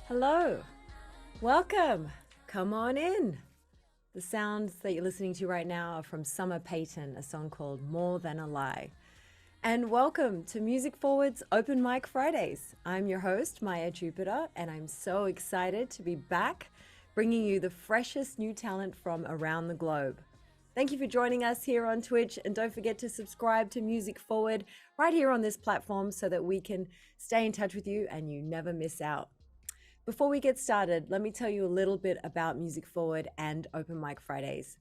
Hello, welcome. Come on in. The sounds that you're listening to right now are from Summer Payton, a song called More Than a Lie. And welcome to Music Forward's Open Mic Fridays. I'm your host, Maya Jupiter, and I'm so excited to be back bringing you the freshest new talent from around the globe. Thank you for joining us here on Twitch, and don't forget to subscribe to Music Forward right here on this platform so that we can stay in touch with you and you never miss out. Before we get started, let me tell you a little bit about Music Forward and Open Mic Fridays.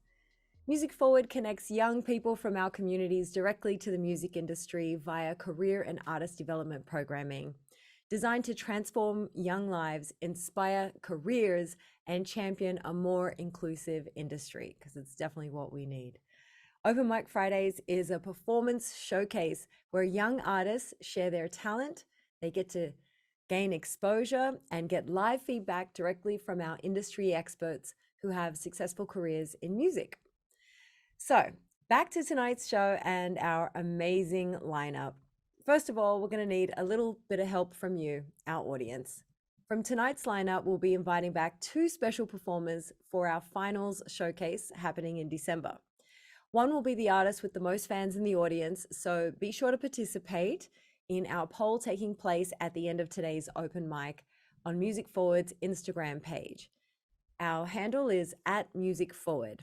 Music Forward connects young people from our communities directly to the music industry via career and artist development programming, designed to transform young lives, inspire careers, and champion a more inclusive industry, because it's definitely what we need. Open Mic Fridays is a performance showcase where young artists share their talent. They get to gain exposure and get live feedback directly from our industry experts who have successful careers in music. So, back to tonight's show and our amazing lineup. First of all, we're going to need a little bit of help from you, our audience. From tonight's lineup, we'll be inviting back two special performers for our finals showcase happening in December. One will be the artist with the most fans in the audience, so be sure to participate in our poll taking place at the end of today's open mic on Music Forward's Instagram page. Our handle is @musicforward.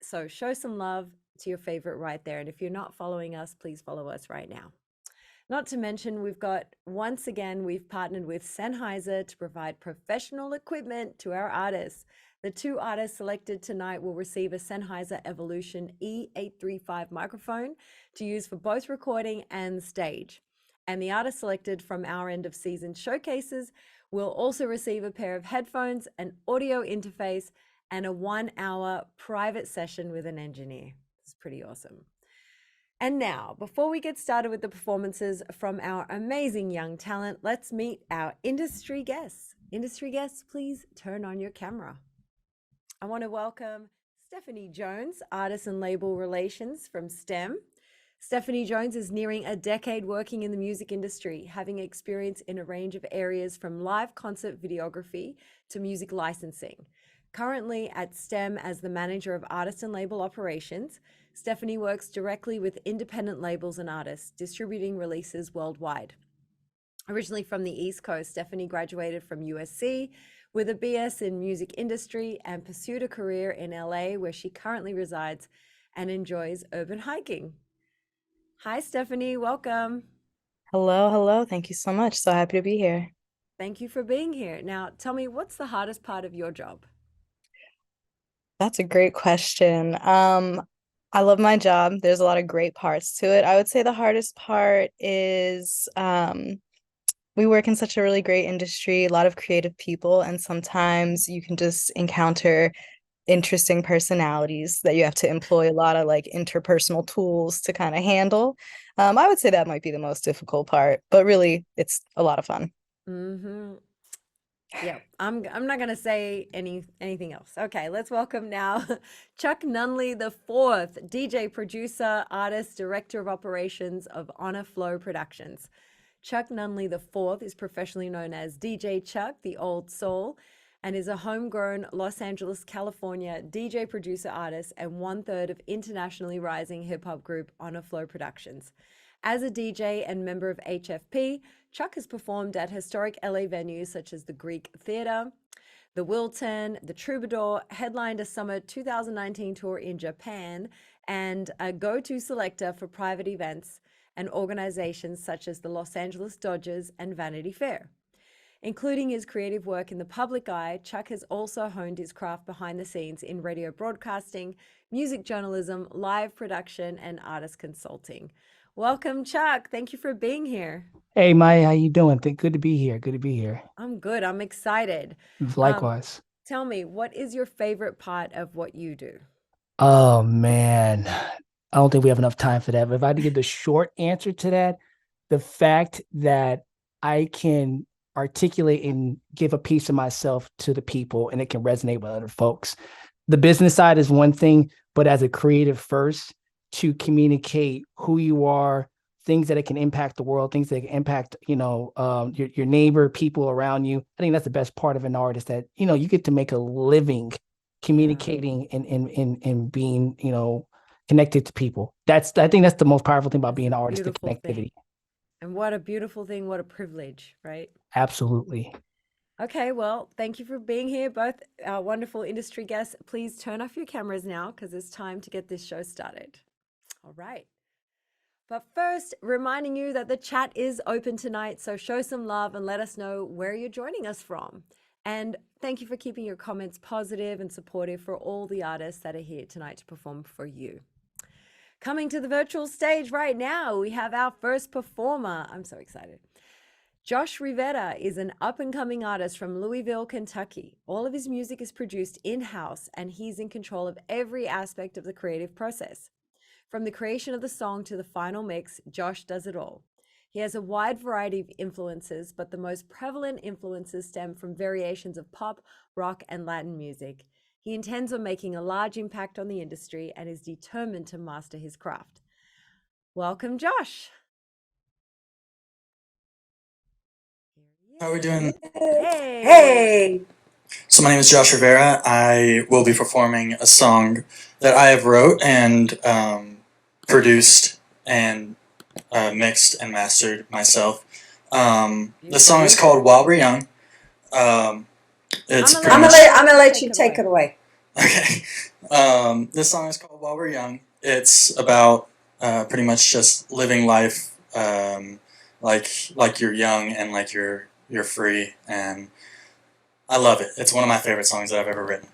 So show some love to your favorite right there. And if you're not following us, please follow us right now. Not to mention, we've partnered with Sennheiser to provide professional equipment to our artists. The two artists selected tonight will receive a Sennheiser Evolution E835 microphone to use for both recording and stage. And the artist selected from our end of season showcases will also receive a pair of headphones, an audio interface, and a 1-hour private session with an engineer. It's pretty awesome. And now, before we get started with the performances from our amazing young talent, let's meet our industry guests. Industry guests, please turn on your camera. I want to welcome Stephanie Jones, Artist and Label Relations from STEM. Stephanie Jones is nearing a decade working in the music industry, having experience in a range of areas from live concert videography to music licensing. Currently at STEM as the manager of artist and label operations, Stephanie works directly with independent labels and artists, distributing releases worldwide. Originally from the East Coast, Stephanie graduated from USC with a BS in music industry and pursued a career in LA, where she currently resides and enjoys urban hiking. Hi, Stephanie. Welcome. Hello. Thank you so much. So happy to be here. Thank you for being here. Now, tell me, what's the hardest part of your job? That's a great question. I love my job. There's a lot of great parts to it. I would say the hardest part is we work in such a really great industry, a lot of creative people, and sometimes you can just encounter interesting personalities that you have to employ a lot of like interpersonal tools to kind of handle. I would say that might be the most difficult part, but really it's a lot of fun. Mm-hmm. Yeah, I'm not gonna say anything else. Okay, let's welcome now Chuck Nunley the fourth, DJ, producer, artist, director of operations of Honor Flow Productions. Chuck Nunley the fourth is professionally known as DJ Chuck, the Old Soul, and is a homegrown Los Angeles, California DJ, producer, artist, and 1/3 of internationally rising hip hop group Honor Flow Productions. As a DJ and member of HFP, Chuck has performed at historic LA venues such as the Greek Theater, the Wilton, the Troubadour, headlined a summer 2019 tour in Japan, and a go-to selector for private events and organizations such as the Los Angeles Dodgers and Vanity Fair. Including his creative work in the public eye, Chuck has also honed his craft behind the scenes in radio broadcasting, music journalism, live production, and artist consulting. Welcome, Chuck. Thank you for being here. Hey, Maya, how you doing? Good to be here. Good to be here. I'm good. I'm excited. Likewise. Tell me, what is your favorite part of what you do? Oh man, I don't think we have enough time for that. But if I had to give the short answer to that, the fact that I can articulate and give a piece of myself to the people and it can resonate with other folks. The business side is one thing, but as a creative first, to communicate who you are things that it can impact the world, things that can impact, your neighbor, people around you. I think that's the best part of an artist, that, you get to make a living communicating and being, connected to people. I think that's the most powerful thing about being an artist, the connectivity. And what a beautiful thing, what a privilege, right? Absolutely. Okay, well, thank you for being here, both our wonderful industry guests. Please turn off your cameras now because it's time to get this show started. All right. But first, reminding you that the chat is open tonight, so show some love and let us know where you're joining us from. And thank you for keeping your comments positive and supportive for all the artists that are here tonight to perform for you. Coming to the virtual stage right now, we have our first performer. I'm so excited. Josh Rivera is an up-and-coming artist from Louisville, Kentucky. All of his music is produced in-house, and he's in control of every aspect of the creative process. From the creation of the song to the final mix, Josh does it all. He has a wide variety of influences, but the most prevalent influences stem from variations of pop, rock, and Latin music. He intends on making a large impact on the industry and is determined to master his craft. Welcome, Josh. How are we doing? Hey. So my name is Josh Rivera. I will be performing a song that I have wrote and produced and mixed and mastered myself. The song is called While We're Young. I'm gonna let you take it away. Okay. This song is called While We're Young. It's about pretty much just living life like you're young and like you're free, and I love it. It's one of my favorite songs that I've ever written.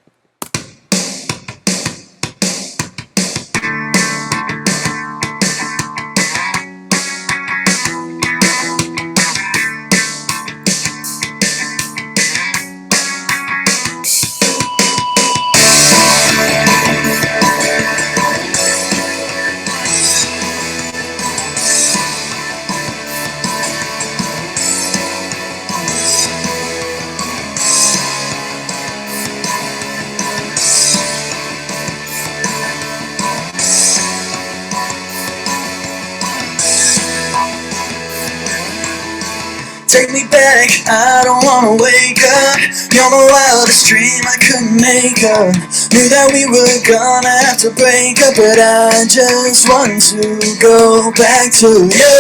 Take me back, I don't wanna wake up. You're the wildest dream I couldn't make up. Knew that we were gonna have to break up, but I just want to go back to you,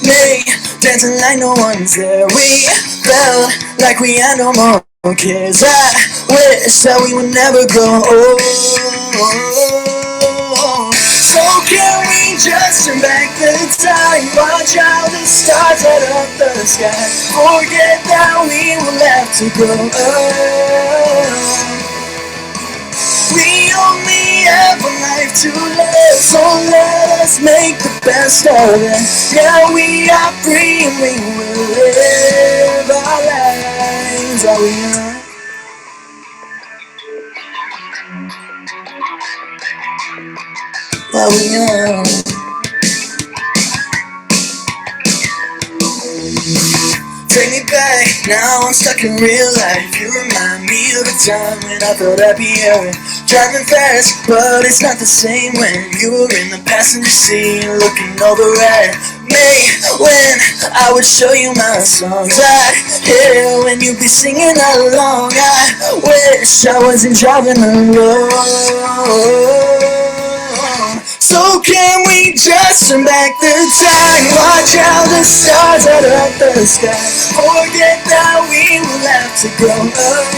me, dancing like no one's there. We felt like we had no more cares. I wish that we would never go. So can we just turn back the time? Watch how the stars light up the sky. Forget that we will have to grow up. We only have a life to live, so let us make the best of it. Yeah, we are free and we will live our lives while we are. While we are. Take me back, now I'm stuck in real life. You remind me of a time when I felt happier. Driving fast, but it's not the same when you were in the passenger seat looking over at me. When I would show you my songs, I'd hear when you'd be singing along. I wish I wasn't driving alone. So can we just turn back the time? Watch how the stars light up the sky. Forget that we will have to grow up.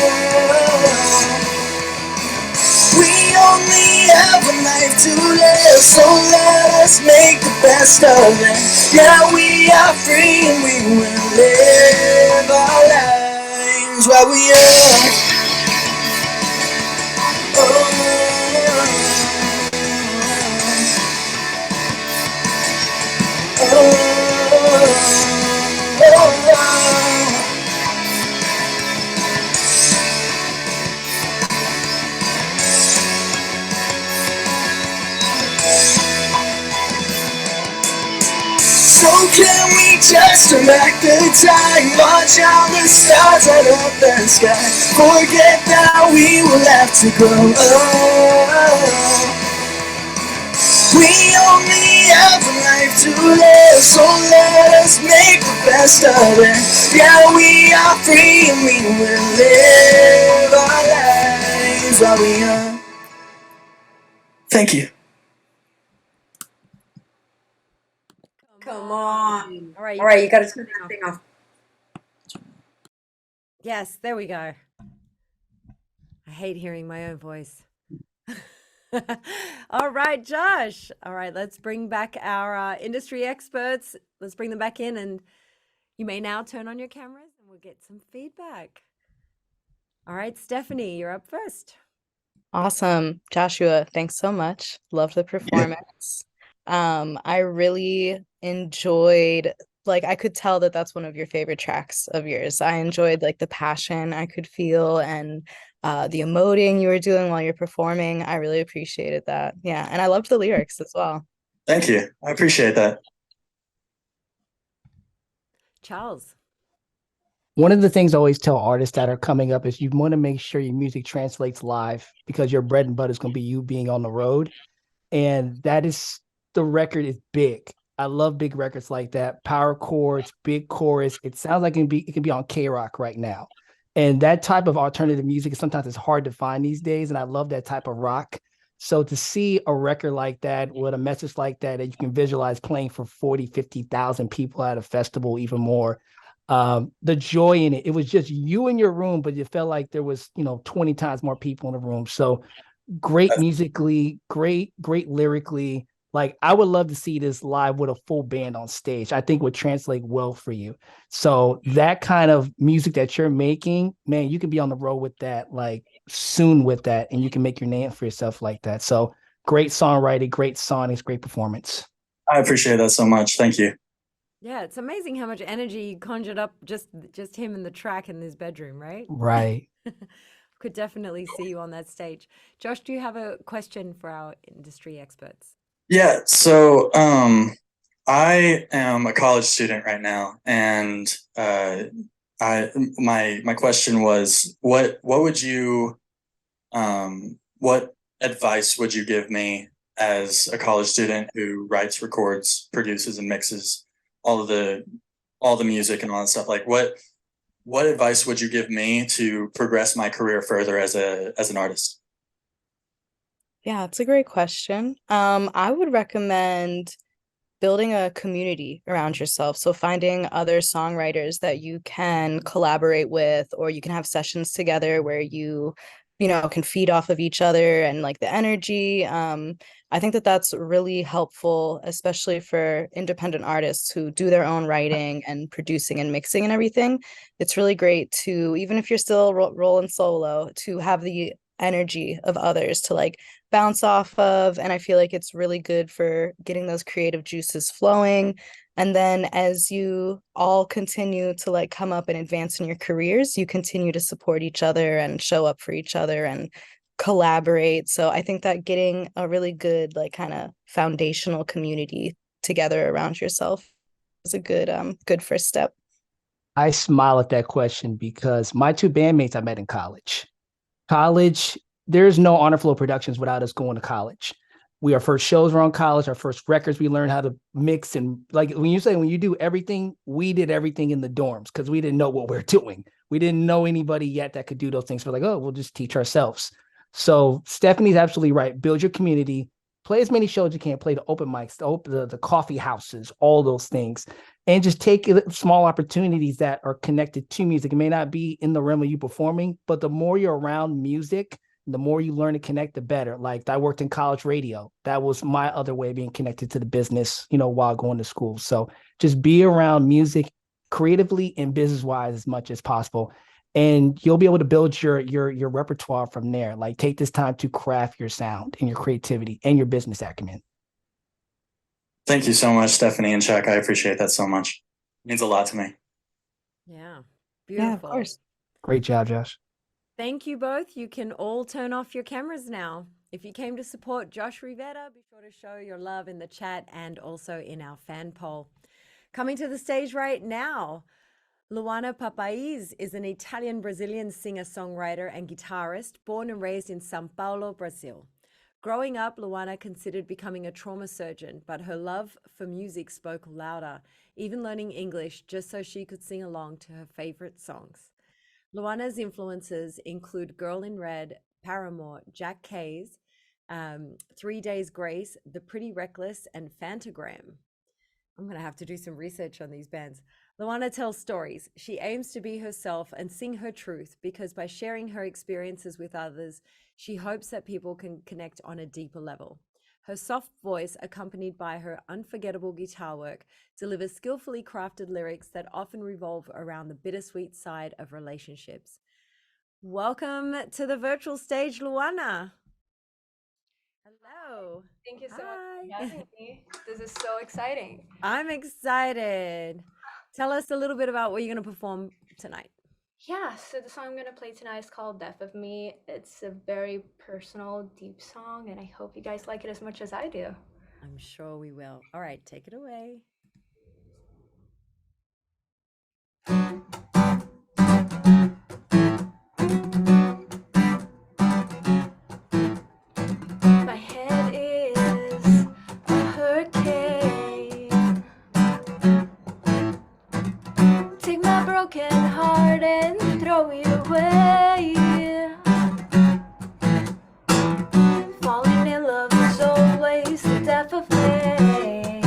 We only have a life to live, so let us make the best of it. Yeah, we are free and we will live our lives while we are. So can we just turn back the time? Watch how the stars light up the sky. Forget that we will have to grow up. We only have a life to live, so let us make the best of it. Yeah, we are free and we will live our lives while we are. Thank you. Come on. All right, All right, you got to turn that thing off. Yes, there we go. I hate hearing my own voice. All right, Josh. All right, let's bring back our industry experts. Let's bring them back in, and you may now turn on your cameras and we'll get some feedback. All right, Stephanie, you're up first. Awesome. Joshua, thanks so much. Loved the performance. I really enjoyed, like, I could tell that that's one of your favorite tracks of yours. I enjoyed like the passion I could feel and the emoting you were doing while you're performing. I really appreciated that. Yeah, and I loved the lyrics as well. Thank you. I appreciate that. Charles. One of the things I always tell artists that are coming up is you want to make sure your music translates live, because your bread and butter is going to be you being on the road. And that is, the record is big. I love big records like that. Power chords, big chorus. It sounds like it can be on K-Rock right now. And that type of alternative music sometimes is hard to find these days. And I love that type of rock. So to see a record like that with a message like that you can visualize playing for 40, 50,000 people at a festival, even more, the joy in it was just you in your room, but it felt like there was 20 times more people in the room. So great musically, great lyrically. Like, I would love to see this live with a full band on stage. I think would translate well for you. So that kind of music that you're making, man, you can be on the road with that, like soon with that, and you can make your name for yourself like that. So great songwriting, great sonics, great performance. I appreciate that so much. Thank you. Yeah, it's amazing how much energy you conjured up just him and the track in his bedroom, right? Right. Could definitely see you on that stage. Josh, do you have a question for our industry experts? Yeah, so I am a college student right now, and my question was, what would you what advice would you give me as a college student who writes, records, produces, and mixes all the music and all that stuff? Like, what advice would you give me to progress my career further as an artist? Yeah, it's a great question. I would recommend building a community around yourself. So finding other songwriters that you can collaborate with, or you can have sessions together where you can feed off of each other and like the energy. I think that that's really helpful, especially for independent artists who do their own writing and producing and mixing and everything. It's really great to, even if you're still rolling solo, to have the energy of others to like bounce off of. And I feel like it's really good for getting those creative juices flowing. And then as you all continue to like come up and advance in your careers, you continue to support each other and show up for each other and collaborate. So I think that getting a really good like kind of foundational community together around yourself is a good first step. I smile at that question because my two bandmates I met in college. There's no Honor Flow Productions without us going to college. Our first shows were on college. Our first records, we learned how to mix. And like when you do everything, we did everything in the dorms because we didn't know what we were doing. We didn't know anybody yet that could do those things. We're like, oh, we'll just teach ourselves. So Stephanie's absolutely right. Build your community, play as many shows as you can, play the open mics, the coffee houses, all those things. And just take small opportunities that are connected to music. It may not be in the realm of you performing, but the more you're around music, the more you learn to connect, the better. Like I worked in college radio. That was my other way of being connected to the business, while going to school. So just be around music creatively and business-wise as much as possible. And you'll be able to build your repertoire from there. Like take this time to craft your sound and your creativity and your business acumen. Thank you so much, Stephanie and Chuck. I appreciate that so much. It means a lot to me. Yeah, beautiful. Yeah, of course. Great job, Josh. Thank you both. You can all turn off your cameras now. If you came to support Josh Rivera, be sure to show your love in the chat and also in our fan poll. Coming to the stage right now, Luana Papaiz is an Italian-Brazilian singer-songwriter and guitarist born and raised in São Paulo, Brazil. Growing up, Luana considered becoming a trauma surgeon, but her love for music spoke louder, even learning English just so she could sing along to her favorite songs. Luana's influences include Girl in Red, Paramore, Jack Kays, 3 Days Grace, The Pretty Reckless, and Fantagram. I'm going to have to do some research on these bands. Luana tells stories. She aims to be herself and sing her truth because by sharing her experiences with others, she hopes that people can connect on a deeper level. Her soft voice, accompanied by her unforgettable guitar work, delivers skillfully crafted lyrics that often revolve around the bittersweet side of relationships. Welcome to the virtual stage, Luana. Hello. Thank you so much for Hi. having me. This is so exciting. I'm excited. Tell us a little bit about what you're going to perform tonight. Yeah, so the song I'm going to play tonight is called Death of Me. It's a very personal, deep song, and I hope you guys like it as much as I do. I'm sure we will. All right, take it away. My head is a hurricane. Take my broken heart and throw it away. Falling in love is always the death of me.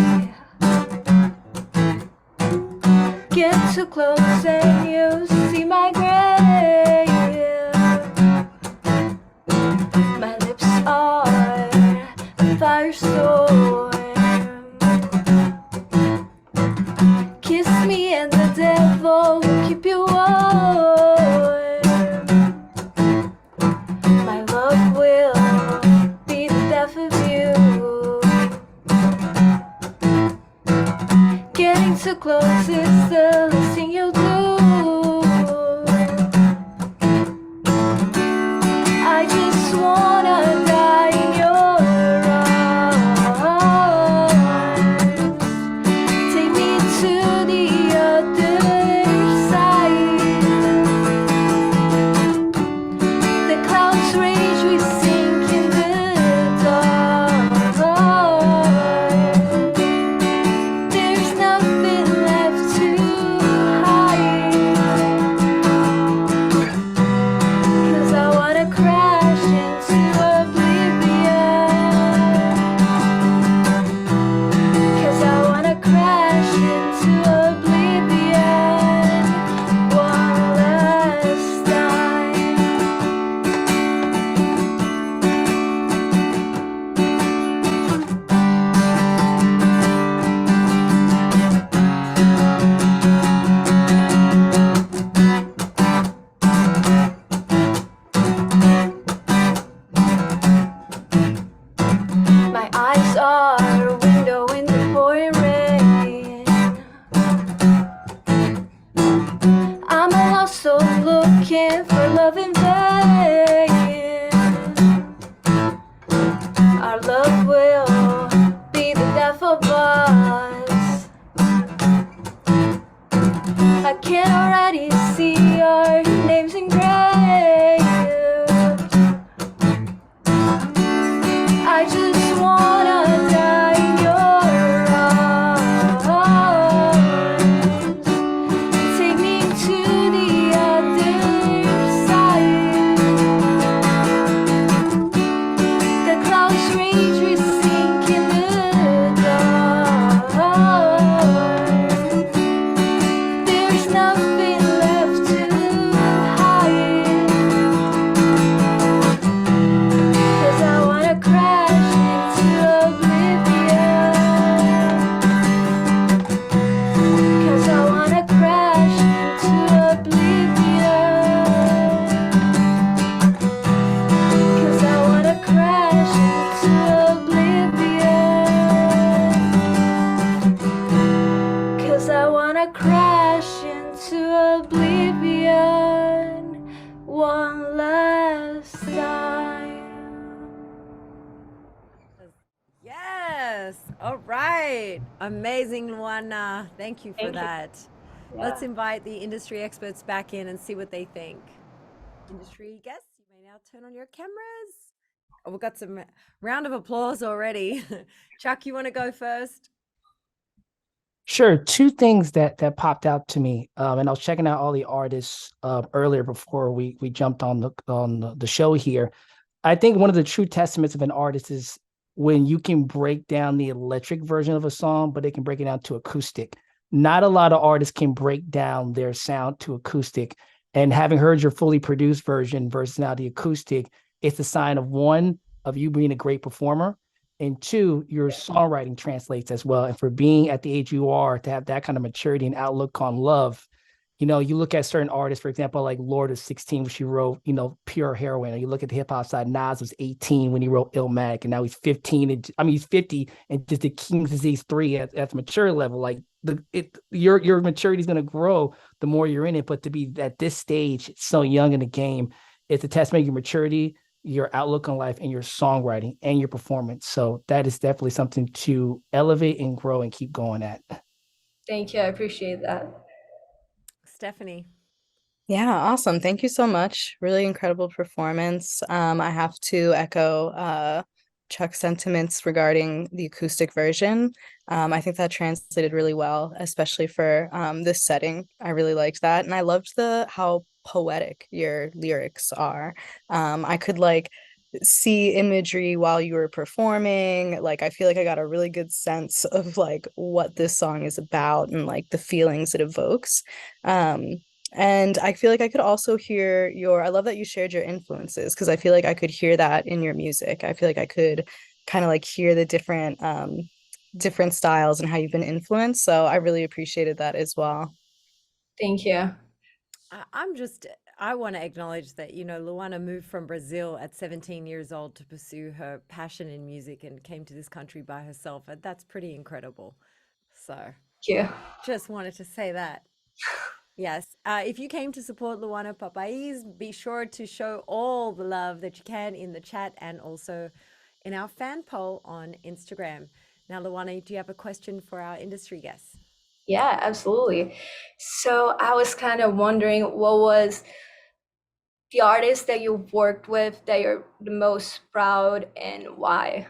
Get too close and you see my grave. My lips are a firestorm. Kiss me and the devil will keep you warm. My love will be the death of you. Getting too close is the least thing you'll do. I just wanna die in your arms. Take me to the other side. The clouds rage, we sink in the dark. There's nothing left to hide. 'Cause I wanna crash into oblivion. 'Cause I wanna crash into oblivion one last time. My eyes are a window in the pouring rain. I'm a lost soul looking for love in vain. Our love will be the death of us. I can already see our names engraved. I just wanna die in your arms. Take me to the other side. The clouds rage, we sink in the dark. There's nothing left to hide. 'Cause I wanna crash into oblivion. 'Cause I wanna crash into oblivion. 'Cause I wanna crash into oblivion. 'Cause I wanna crash into oblivion one last time. Yes. All right. Amazing, Luana. Thank you for Thank you. that. Let's invite the industry experts back in and see what they think. Industry guests, you may now turn on your cameras We've got some round of applause already. Chuck, you want to go first? Sure. Two things that popped out to me, and I was checking out all the artists earlier before we jumped on the show here. I think one of the true testaments of an artist is when you can break down the electric version of a song, but they can break it down to acoustic. Not a lot of artists can break down their sound to acoustic. And having heard your fully produced version versus now the acoustic, it's a sign of one, of you being a great performer, and two, your songwriting translates as well. And for being at the age you are, to have that kind of maturity and outlook on love, you look at certain artists, for example, like Lord of 16, which he wrote, Pure Heroin. Or you look at the hip hop side, Nas was 18 when he wrote Illmatic, and now he's 15. He's 50, and just the King's Disease 3 at the mature level. Like your maturity is going to grow the more you're in it. But to be at this stage, so young in the game, it's a testament to your maturity, your outlook on life, and your songwriting and your performance. So that is definitely something to elevate and grow and keep going at. Thank you. I appreciate that. Stephanie. Yeah, awesome. Thank you so much. Really incredible performance. I have to echo Chuck's sentiments regarding the acoustic version. I think that translated really well, especially for this setting. I really liked that. And I loved how poetic your lyrics are. I could see imagery while you were performing. Like, I feel like I got a really good sense of like what this song is about and like the feelings it evokes. And I feel like I could also hear I love that you shared your influences, because I feel like I could hear that in your music. I feel like I could kind of like hear the different styles and how you've been influenced. So I really appreciated that as well. Thank you. I want to acknowledge that, Luana moved from Brazil at 17 years old to pursue her passion in music and came to this country by herself. And that's pretty incredible. So Thank you. just wanted to say that. Yes. If you came to support Luana Papais, be sure to show all the love that you can in the chat and also in our fan poll on Instagram. Now, Luana, do you have a question for our industry guests? Yeah, absolutely. So I was kind of wondering, what was the artist that you've worked with that you're the most proud, and why?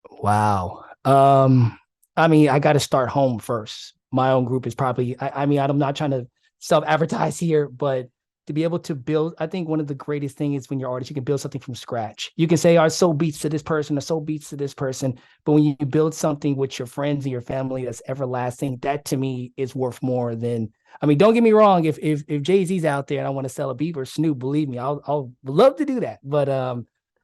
Wow. I got to start home first. My own group is probably, I'm not trying to self-advertise here, but to be able to build, I think one of the greatest things is when you're artist, you can build something from scratch. You can say, our soul beats to this person, our soul beats to this person. But when you build something with your friends and your family that's everlasting, that to me is worth more than, don't get me wrong. If Jay-Z's out there and I want to sell a beat or Snoop, believe me, I'll love to do that. But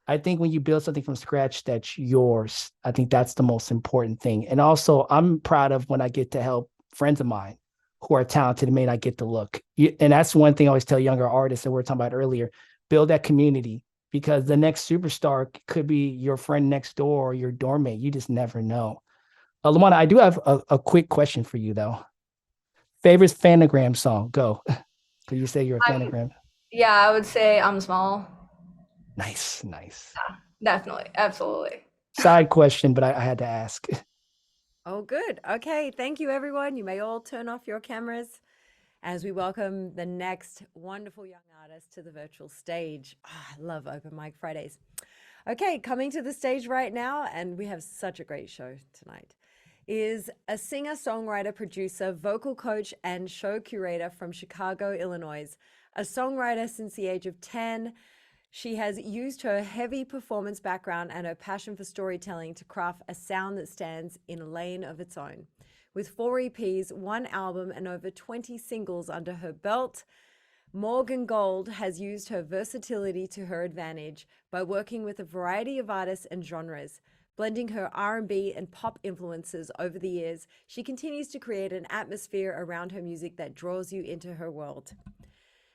I think when you build something from scratch that's yours, I think that's the most important thing. And also, I'm proud of when I get to help friends of mine who are talented and may not get the look. And that's one thing I always tell younger artists that we were talking about earlier: build that community, because the next superstar could be your friend next door or your doormate. You just never know. Luana, I do have a quick question for you, though. Favorite Fanagram song? Go. Could you say you're a Fanagram? Yeah, I would say I'm Small. Nice. Yeah, definitely. Absolutely. Side question, but I had to ask. Oh, good. Okay. Thank you, everyone. You may all turn off your cameras as we welcome the next wonderful young artist to the virtual stage. I love Open Mic Fridays. Okay, coming to the stage right now, and we have such a great show tonight, is a singer, songwriter, producer, vocal coach, and show curator from Chicago, Illinois. A songwriter since the age of 10, she has used her heavy performance background and her passion for storytelling to craft a sound that stands in a lane of its own. With 4 EPs, 1 album, and over 20 singles under her belt, Morgan Gold has used her versatility to her advantage by working with a variety of artists and genres. Blending her R&B and pop influences over the years, she continues to create an atmosphere around her music that draws you into her world.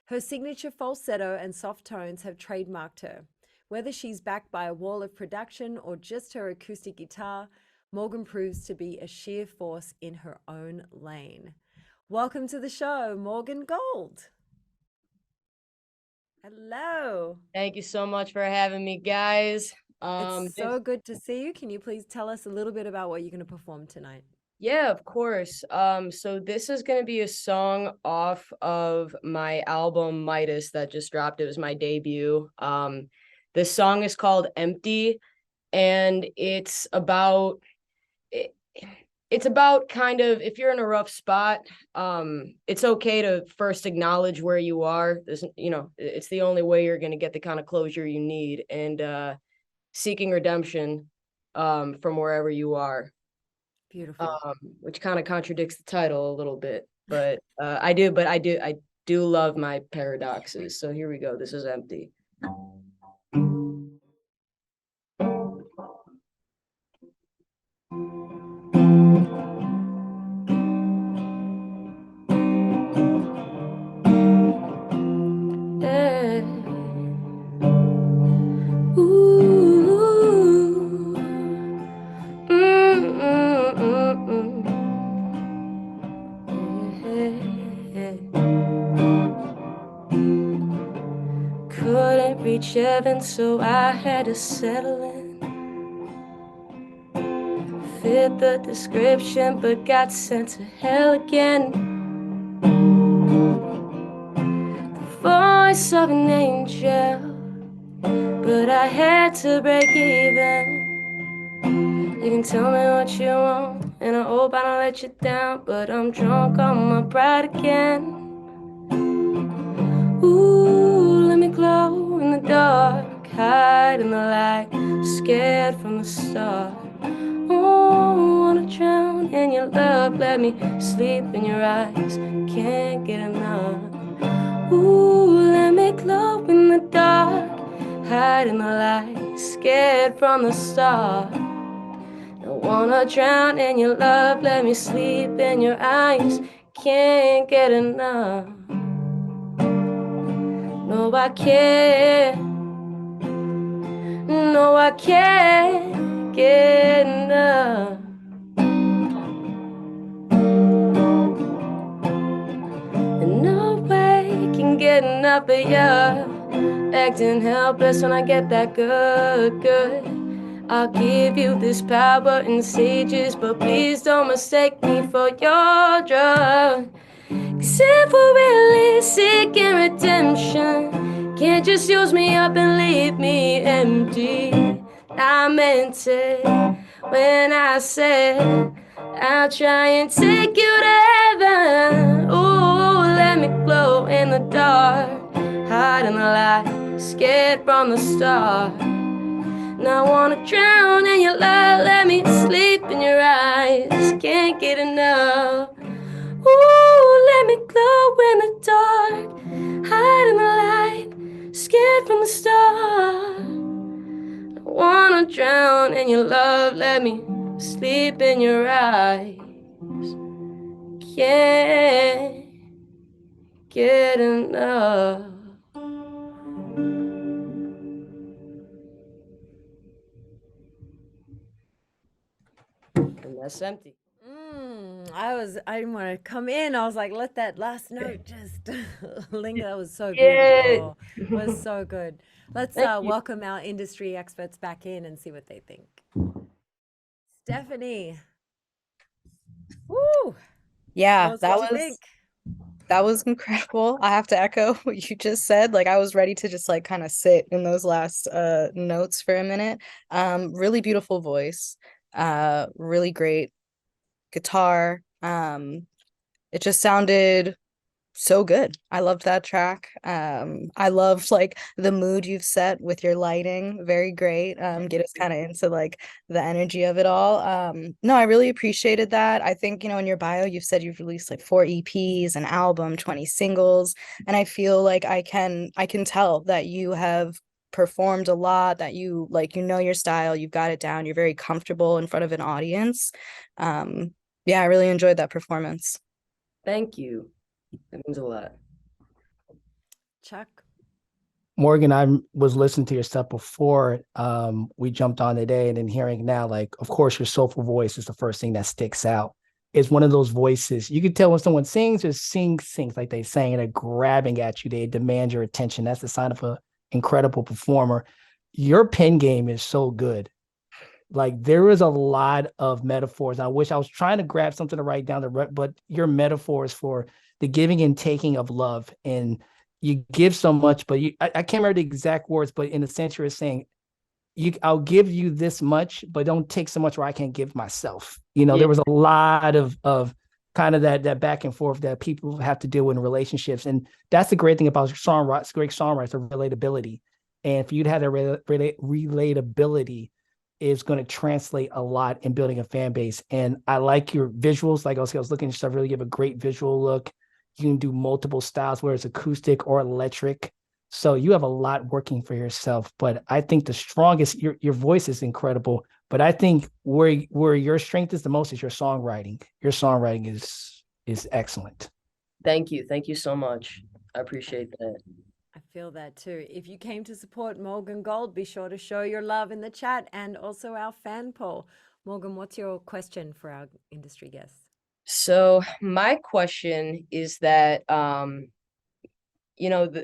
Her signature falsetto and soft tones have trademarked her. Whether she's backed by a wall of production or just her acoustic guitar, Morgan proves to be a sheer force in her own lane. Welcome to the show, Morgan Gold. Hello. Thank you so much for having me, guys. It's so good to see you. Can you please tell us a little bit about what you're going to perform tonight? Yeah, of course. So this is gonna be a song off of my album Midas that just dropped. It was my debut. This song is called Empty, and it, it's about kind of if you're in a rough spot, it's okay to first acknowledge where you are. There's, it's the only way you're gonna get the kind of closure you need, and seeking redemption from wherever you are. Beautiful. Which kind of contradicts the title a little bit, but I do love my paradoxes. So here we go. This is Empty. Yeah. Ooh. Yeah. Couldn't reach heaven, so I had to settle in. Fit the description, but got sent to hell again. The voice of an angel, but I had to break even. You can tell me what you want, and I hope I don't let you down, but I'm drunk on my pride again. Ooh, let me glow in the dark, hide in the light, scared from the start. Oh, wanna drown in your love, let me sleep in your eyes, can't get enough. Ooh, let me glow in the dark, hide in the light, scared from the start. Don't wanna drown in your love, let me sleep in your eyes, can't get enough. No, I can't. No, I can't get enough. And no way can get enough of you. Acting helpless when I get that good. I'll give you this power in stages, but please don't mistake me for your drug. 'Cause if we're really seeking redemption, can't just use me up and leave me empty. I meant it when I said I'll try and take you to heaven. Ooh, let me glow in the dark, hide in the light, scared from the start. And I wanna drown in your love, let me sleep in your eyes, can't get enough. Ooh, let me glow in the dark, hide in the light, scared from the start. I wanna drown in your love, let me sleep in your eyes. Can't get enough. And that's Empty. I didn't want to come in. I was like, let that last note just linger. That was so Yeah. beautiful. It was so good. Let's Thank you. welcome our industry experts back in and see what they think. Stephanie. Woo! Yeah, Tell us what you think. that was incredible. I have to echo what you just said. Like I was ready to just like kind of sit in those last notes for a minute. Really beautiful voice. Really great guitar. It just sounded so good. I loved that track. I loved like the mood you've set with your lighting. Very great. Get us kind of into like the energy of it all. No, I really appreciated that. I think, in your bio you've said you've released like 4 EPs, an album, 20 singles, and I feel like I can tell that you have performed a lot, that you your style, you've got it down, you're very comfortable in front of an audience. Yeah, I really enjoyed that performance. Thank you. That means a lot. Chuck. Morgan, I was listening to your stuff before we jumped on today, and then hearing now, like, of course, your soulful voice is the first thing that sticks out. It's one of those voices you can tell when someone sings or sings like they sang, and they're grabbing at you. They demand your attention. That's the sign of an incredible performer. Your pen game is so good. Like there is a lot of metaphors. I wish I was trying to grab something to write down, but your metaphors for the giving and taking of love, and you give so much, but I can't remember the exact words, but in a sense you're saying, I'll give you this much, but don't take so much where I can't give myself. Yeah. There was a lot of kind of that back and forth that people have to deal with in relationships, and that's the great thing about songwriting. Great songwriters, the relatability, and for you to have that relatability is going to translate a lot in building a fan base. And I like your visuals. Like I was looking at stuff, really give a great visual look. You can do multiple styles, whether it's acoustic or electric. So you have a lot working for yourself. But I think the strongest, your voice is incredible. But I think where your strength is the most is your songwriting. Your songwriting is excellent. Thank you. Thank you so much. I appreciate that. I feel that too. If you came to support Morgan Gold, be sure to show your love in the chat and also our fan poll. Morgan, what's your question for our industry guests? So my question is that,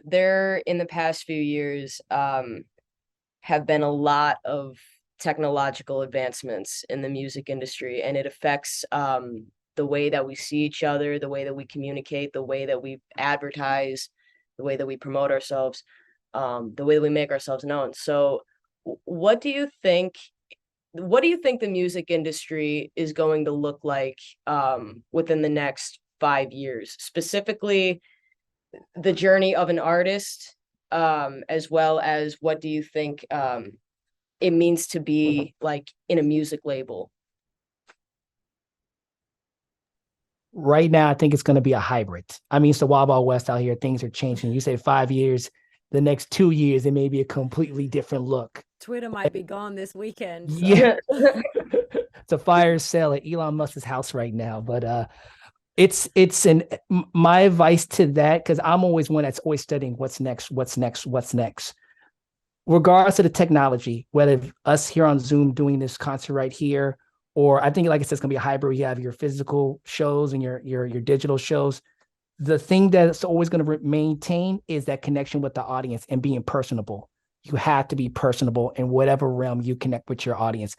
there in the past few years have been a lot of technological advancements in the music industry, and it affects the way that we see each other, the way that we communicate, the way that we advertise, the way that we promote ourselves, the way that we make ourselves known. So what do you think the music industry is going to look like within the next 5 years, specifically the journey of an artist, as well as what do you think it means to be like in a music label? Right now, I think it's going to be a hybrid. I mean, it's the Wild Wild West out here. Things are changing. You say 5 years, the next 2 years, it may be a completely different look. Twitter might be gone this weekend. So. Yeah. It's a fire sale at Elon Musk's house right now. But my advice to that, because I'm always one that's always studying what's next. Regardless of the technology, whether us here on Zoom doing this concert right here, or I think, like I said, it's going to be a hybrid. You have your physical shows and your digital shows. The thing that's always going to maintain is that connection with the audience and being personable. You have to be personable in whatever realm you connect with your audience.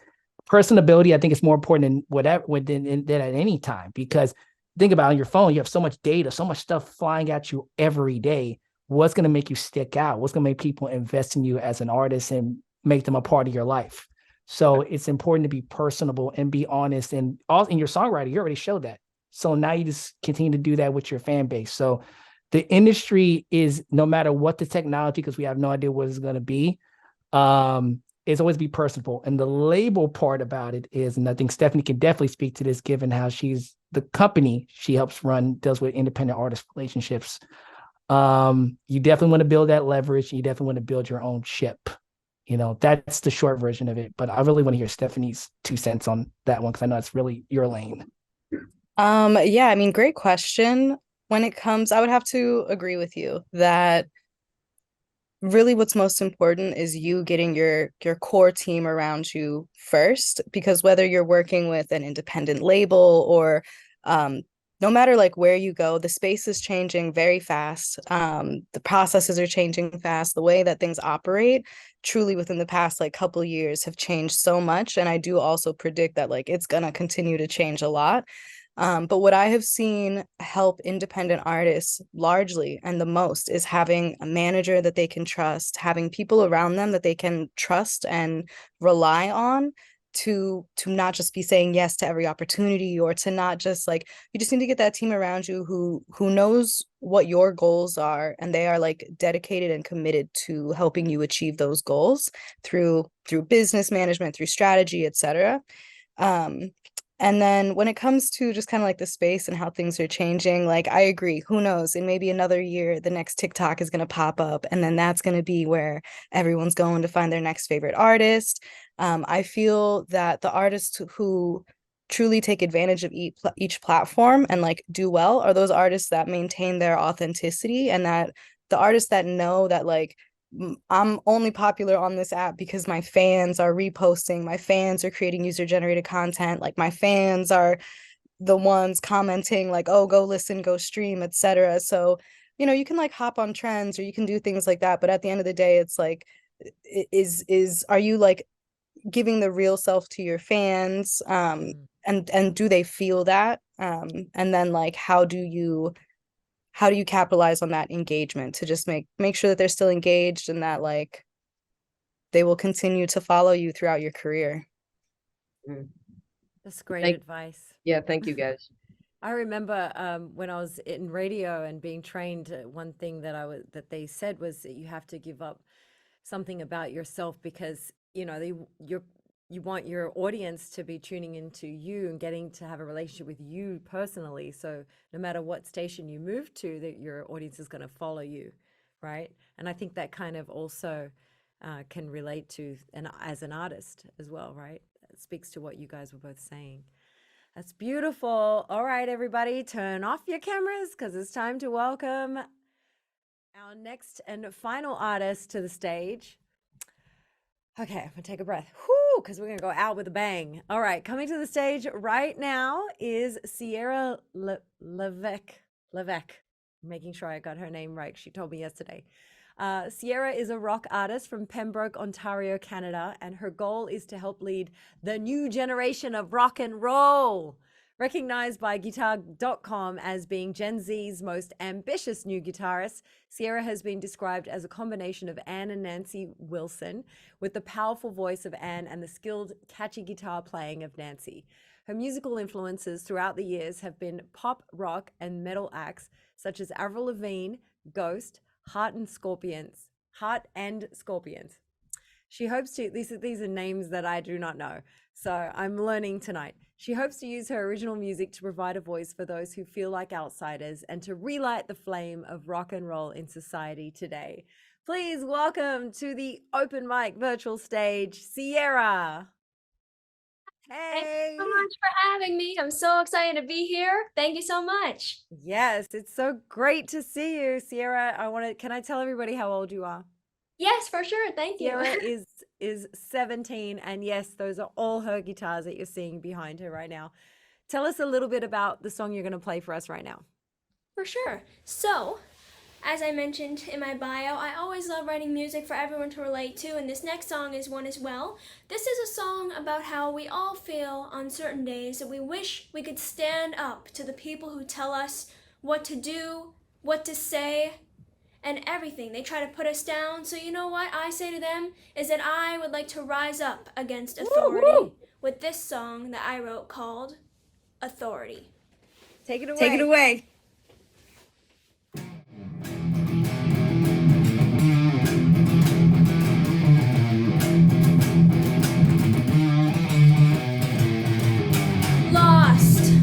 Personability, I think, is more important than at any time, because think about it, on your phone, you have so much data, so much stuff flying at you every day. What's going to make you stick out? What's going to make people invest in you as an artist and make them a part of your life? So it's important to be personable and be honest. And all in your songwriting, you already showed that. So now you just continue to do that with your fan base. So the industry is, no matter what the technology, because we have no idea what it's going to be, is always be personable. And the label part about it is, and I think Stephanie can definitely speak to this, given how she's the company she helps run, deals with independent artist relationships. You definitely want to build that leverage. You definitely want to build your own ship. That's the short version of it. But I really want to hear Stephanie's 2 cents on that one, because I know it's really your lane. Yeah, I mean, great question. When it comes, I would have to agree with you that really what's most important is you getting your core team around you first, because whether you're working with an independent label or no matter like where you go, the space is changing very fast. The processes are changing fast. The way that things operate truly within the past like couple years have changed so much. And I do also predict that like it's gonna continue to change a lot. But what I have seen help independent artists largely and the most is having a manager that they can trust, having people around them that they can trust and rely on to not just be saying yes to every opportunity, or to not just like, you just need to get that team around you who knows what your goals are, and they are like dedicated and committed to helping you achieve those goals through business management, through strategy, etc. And then when it comes to just kind of like the space and how things are changing, like I agree, who knows, in maybe another year, the next TikTok is going to pop up, and then that's going to be where everyone's going to find their next favorite artist. I feel that the artists who truly take advantage of each platform and like do well are those artists that maintain their authenticity, and that the artists that know that like, I'm only popular on this app because my fans are reposting, my fans are creating user-generated content, like my fans are the ones commenting like, oh, go listen, go stream, etc. So, you can like hop on trends or you can do things like that, but at the end of the day, it's like, are you like giving the real self to your fans? And do they feel that? And then like how do you capitalize on that engagement to just make sure that they're still engaged and that like they will continue to follow you throughout your career? That's great advice. Yeah, thank you guys. I remember when I was in radio and being trained, one thing that they said was that you have to give up something about yourself because you want your audience to be tuning into you and getting to have a relationship with you personally. So no matter what station you move to, that your audience is going to follow you, right? And I think that kind of also can relate to as an artist as well, right? It speaks to what you guys were both saying. That's beautiful. All right, everybody, turn off your cameras because it's time to welcome our next and final artist to the stage. Okay, I'm gonna take a breath. Whoo, because we're gonna go out with a bang. All right, coming to the stage right now is Sierra Levesque. Making sure I got her name right. She told me yesterday. Sierra is a rock artist from Pembroke, Ontario, Canada, and her goal is to help lead the new generation of rock and roll. Recognized by Guitar.com as being Gen Z's most ambitious new guitarist, Sierra has been described as a combination of Anne and Nancy Wilson, with the powerful voice of Anne and the skilled, catchy guitar playing of Nancy. Her musical influences throughout the years have been pop, rock, and metal acts such as Avril Lavigne, Ghost, Heart and Scorpions. She hopes to, these are names that I do not know, so I'm learning tonight. She hopes to use her original music to provide a voice for those who feel like outsiders and to relight the flame of rock and roll in society today. Please welcome to the open mic virtual stage, Sierra. Hey. Thank you so much for having me. I'm so excited to be here. Thank you so much. Yes, it's so great to see you, Sierra. Can I tell everybody how old you are? Yes, for sure. Thank you. Sierra is 17, and yes, those are all her guitars that you're seeing behind her right now. Tell us a little bit about the song you're going to play for us right now. For sure. So, as I mentioned in my bio, I always love writing music for everyone to relate to, and this next song is one as well. This is a song about how we all feel on certain days that we wish we could stand up to the people who tell us what to do, what to say, and everything. They try to put us down. So you know what I say to them is that I would like to rise up against authority with this song that I wrote called Authority. Take it away. Take it away. Lost,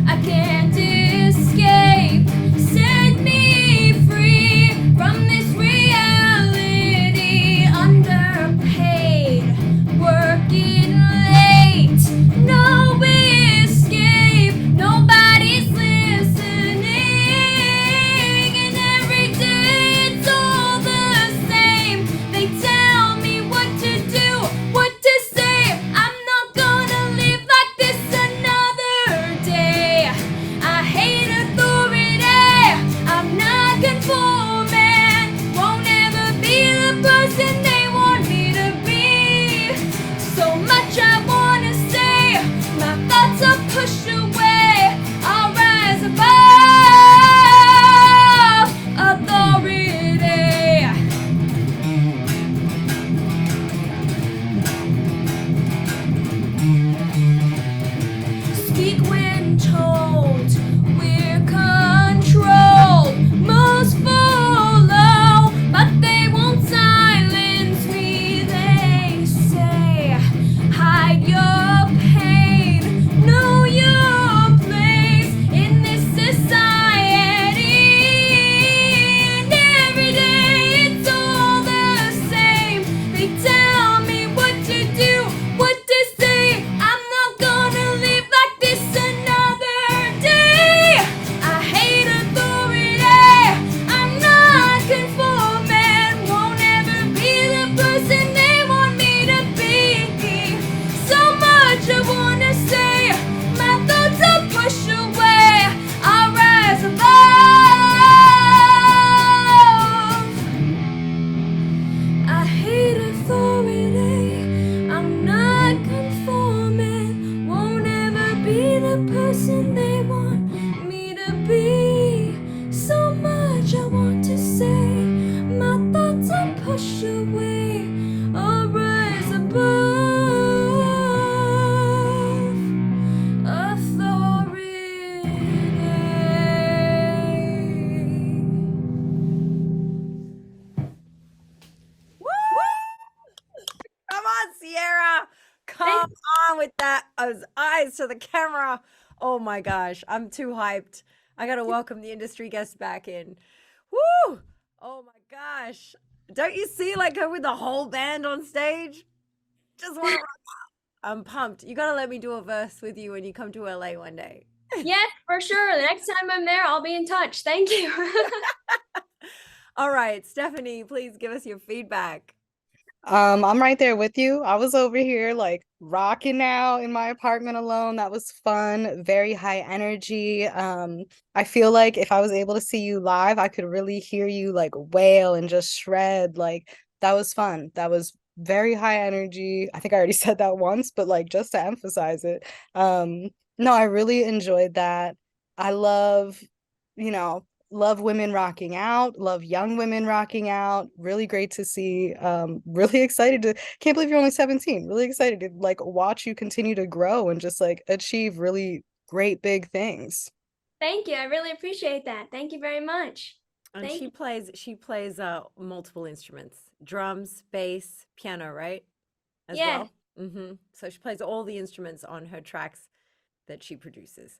I can't escape. Set me free from this reality. Underpaid, working late, no escape. Nobody's listening. on with that. Those eyes to the camera. Oh my gosh, I'm too hyped. I got to welcome the industry guest back in. Woo! Oh my gosh. Don't you see like her with the whole band on stage? Just want to rock out. I'm pumped. You got to let me do a verse with you when you come to LA one day. Yes, for sure. The next time I'm there, I'll be in touch. Thank you. All right, Stephanie, please give us your feedback. I'm right there with you. I was over here like rocking out in my apartment alone. That was fun, very high energy. I feel like if I was able to see you live, I could really hear you like wail and just shred. Like that was fun. That was very high energy. I think I already said that once, but like just to emphasize it. No, I really enjoyed that. I love, you know, love women rocking out, love young women rocking out. Really great to see. Really excited to, can't believe you're only 17. Really excited to like watch you continue to grow and just like achieve really great big things. Thank you. I really appreciate that. Thank you very much. And Thank she plays multiple instruments, drums, bass, piano, right? As Yeah. well. So she plays all the instruments on her tracks that she produces.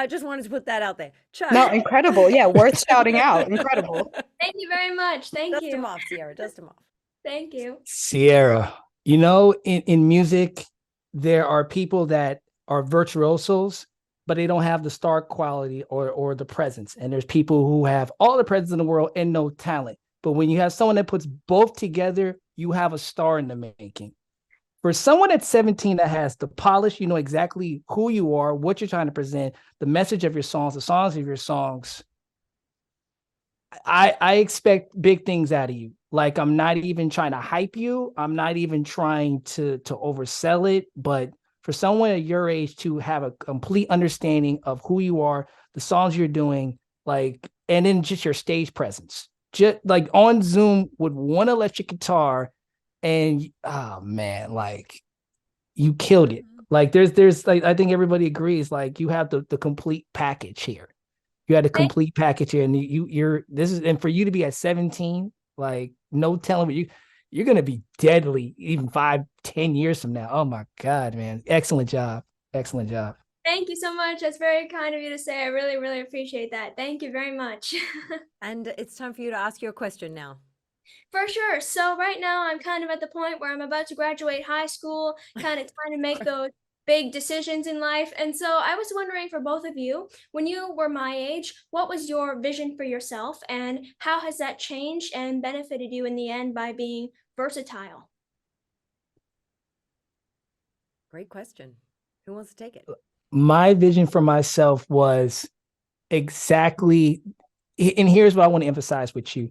Just wanted to put that out there. Chuck. No, incredible. Yeah, worth shouting out. Incredible. Thank you very much. Thank Dust you. them off, Sierra. Dust them off. Thank you. Sierra, you know, in music, there are people that are virtuosos, but they don't have the star quality or the presence. And there's people who have all the presence in the world and no talent. But when you have someone that puts both together, you have a star in the making. For someone at 17 that has the polish, you know exactly who you are, what you're trying to present, the message of your songs, the songs of your songs. I expect big things out of you. Like, I'm not even trying to hype you. I'm not even trying to oversell it. But for someone at your age to have a complete understanding of who you are, the songs you're doing, like, and then just your stage presence, just like on Zoom with one electric guitar. And oh man, like you killed it. Like there's like, I think everybody agrees, like you have the complete package here. You had a complete package here, and you're this is, and for you to be at 17, like no telling what you're gonna be deadly even 5-10 years from now. Oh my God, man. Excellent job. Excellent job. Thank you so much. That's very kind of you to say. I really, really appreciate that. Thank you very much. And it's time for you to ask your question now. For sure. So right now I'm kind of at the point where I'm about to graduate high school, kind of trying to make those big decisions in life. And so I was wondering for both of you, when you were my age, what was your vision for yourself and how has that changed and benefited you in the end by being versatile? Great question. Who wants to take it? My vision for myself was exactly, and here's what I want to emphasize with you.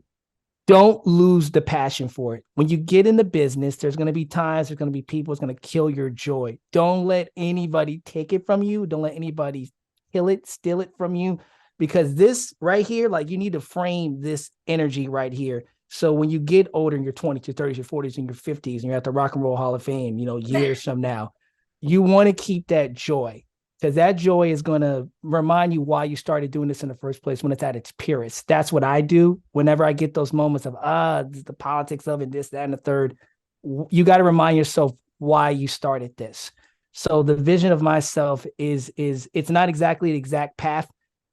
Don't lose the passion for it. When you get in the business, there's going to be times, there's going to be people, it's going to kill your joy. Don't let anybody take it from you. Don't let anybody kill it, steal it from you, because this right here, like you need to frame this energy right here. So when you get older in your 20s, your 30s, your 40s, and your 50s, and you're at the Rock and Roll Hall of Fame, you know, years from now, you want to keep that joy. Because that joy is going to remind you why you started doing this in the first place when it's at its purest. That's what I do whenever I get those moments of, the politics of it, this, that, and the third. You got to remind yourself why you started this. So the vision of myself is it's not exactly the exact path,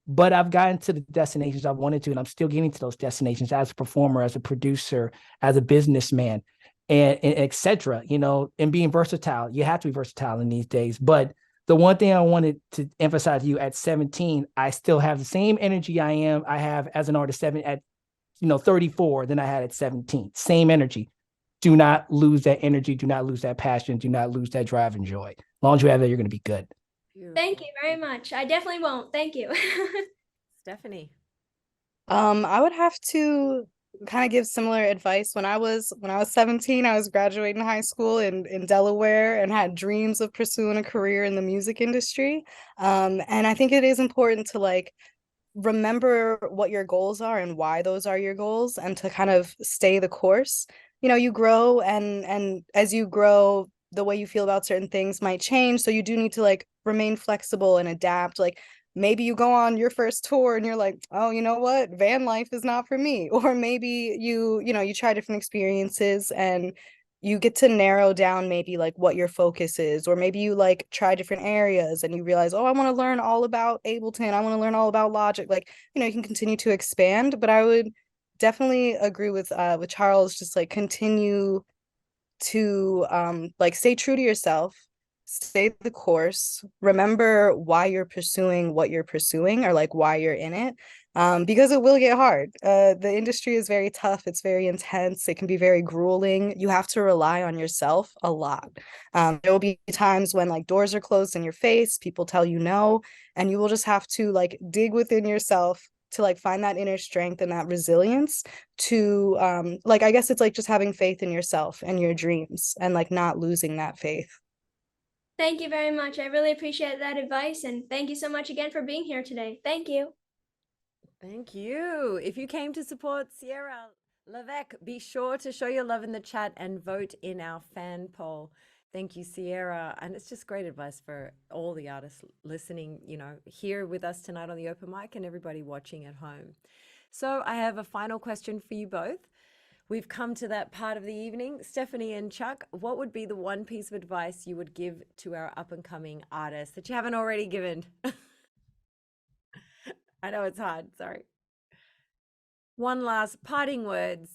but I've gotten to the destinations I wanted to, and I'm still getting to those destinations as a performer, as a producer, as a businessman, and et cetera, you know, and being versatile. You have to be versatile in these days, but the one thing I wanted to emphasize to you at 17, I still have the same energy I have as an artist at 34 than I had at 17. Same energy. Do not lose that energy. Do not lose that passion. Do not lose that drive and joy. As long as you have that, you're going to be good. Thank you very much. I definitely won't. Thank you. Stephanie. I would have to kind of give similar advice. When I was 17, I was graduating high school in Delaware and had dreams of pursuing a career in the music industry. And I think it is important to like remember what your goals are and why those are your goals, and to kind of stay the course. You know, you grow, and as you grow, the way you feel about certain things might change. So you do need to like remain flexible and adapt. Like maybe you go on your first tour and you're like, oh, you know what, van life is not for me. Or maybe you try different experiences and you get to narrow down maybe like what your focus is, or maybe you like try different areas and you realize, oh, I want to learn all about Ableton, I want to learn all about Logic. Like, you can continue to expand. But I would definitely agree with Charles, just like continue to like stay true to yourself, stay the course, remember why you're pursuing what you're pursuing, or like why you're in it. Because it will get hard. The industry is very tough, it's very intense, it can be very grueling. You have to rely on yourself a lot. There will be times when like doors are closed in your face, people tell you no, and you will just have to like dig within yourself to like find that inner strength and that resilience to like, I guess it's like just having faith in yourself and your dreams, and like not losing that faith. Thank you very much. I really appreciate that advice, and thank you so much again for being here today. Thank you. Thank you. If you came to support Sierra Levesque, be sure to show your love in the chat and vote in our fan poll. Thank you, Sierra. And it's just great advice for all the artists listening, here with us tonight on the open mic, and everybody watching at home. So I have a final question for you both. We've come to that part of the evening. Stephanie and Chuck, what would be the one piece of advice you would give to our up and coming artists that you haven't already given? I know it's hard. Sorry. One last parting words.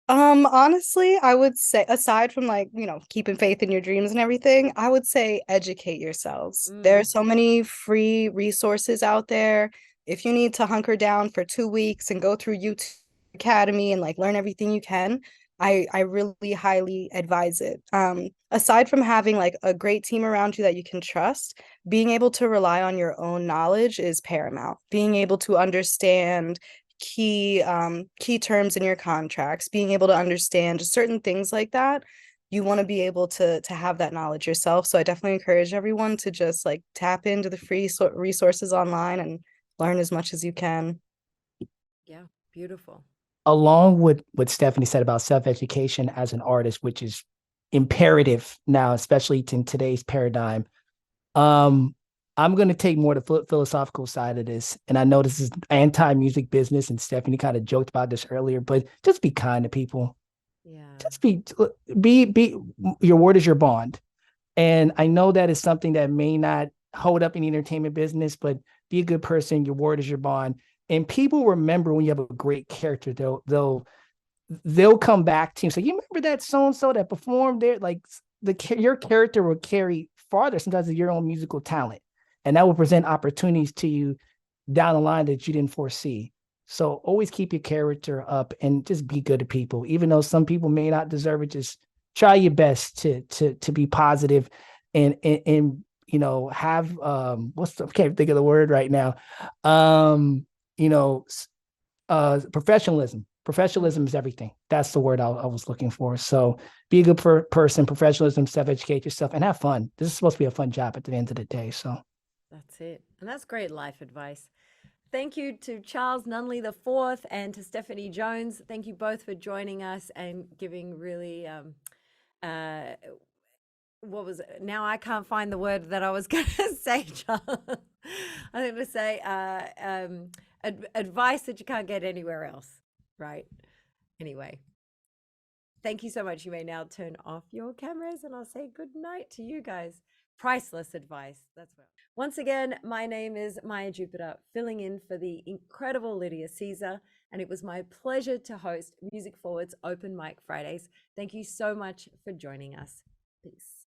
Honestly, I would say, aside from like, keeping faith in your dreams and everything, I would say educate yourselves. There are so many free resources out there. If you need to hunker down for 2 weeks and go through YouTube Academy and like learn everything you can, I really highly advise it. Aside from having like a great team around you that you can trust, being able to rely on your own knowledge is paramount. Being able to understand key terms in your contracts, being able to understand just certain things like that, you want to be able to have that knowledge yourself. So I definitely encourage everyone to just like tap into the free resources online and learn as much as you can. Yeah, beautiful. Along with what Stephanie said about self-education as an artist, which is imperative now, especially in today's paradigm, I'm going to take more the philosophical side of this. And I know this is anti-music business, and Stephanie kind of joked about this earlier, but just be kind to people. Yeah. Just be your word is your bond. And I know that is something that may not hold up in the entertainment business, but be a good person. Your word is your bond. And people remember when you have a great character, they'll come back to you and say, you remember that so-and-so that performed there? Like your character will carry farther sometimes of your own musical talent. And that will present opportunities to you down the line that you didn't foresee. So always keep your character up and just be good to people. Even though some people may not deserve it, just try your best to be positive and have I can't think of the word right now. Professionalism. Professionalism is everything. That's the word I was looking for. So be a good person, professionalism, self-educate yourself, and have fun. This is supposed to be a fun job at the end of the day. So that's it. And that's great life advice. Thank you to Charles Nunley IV and to Stephanie Jones. Thank you both for joining us and giving really, what was it? Now I can't find the word that I was going to say, Charles. I'm going to say advice that you can't get anywhere else, right? Anyway, thank you so much. You may now turn off your cameras and I'll say good night to you guys. Priceless advice. That's what. Once again, my name is Maya Jupiter, filling in for the incredible Lydia Caesar, and it was my pleasure to host Music Forward's Open Mic Fridays. Thank you so much for joining us. Peace.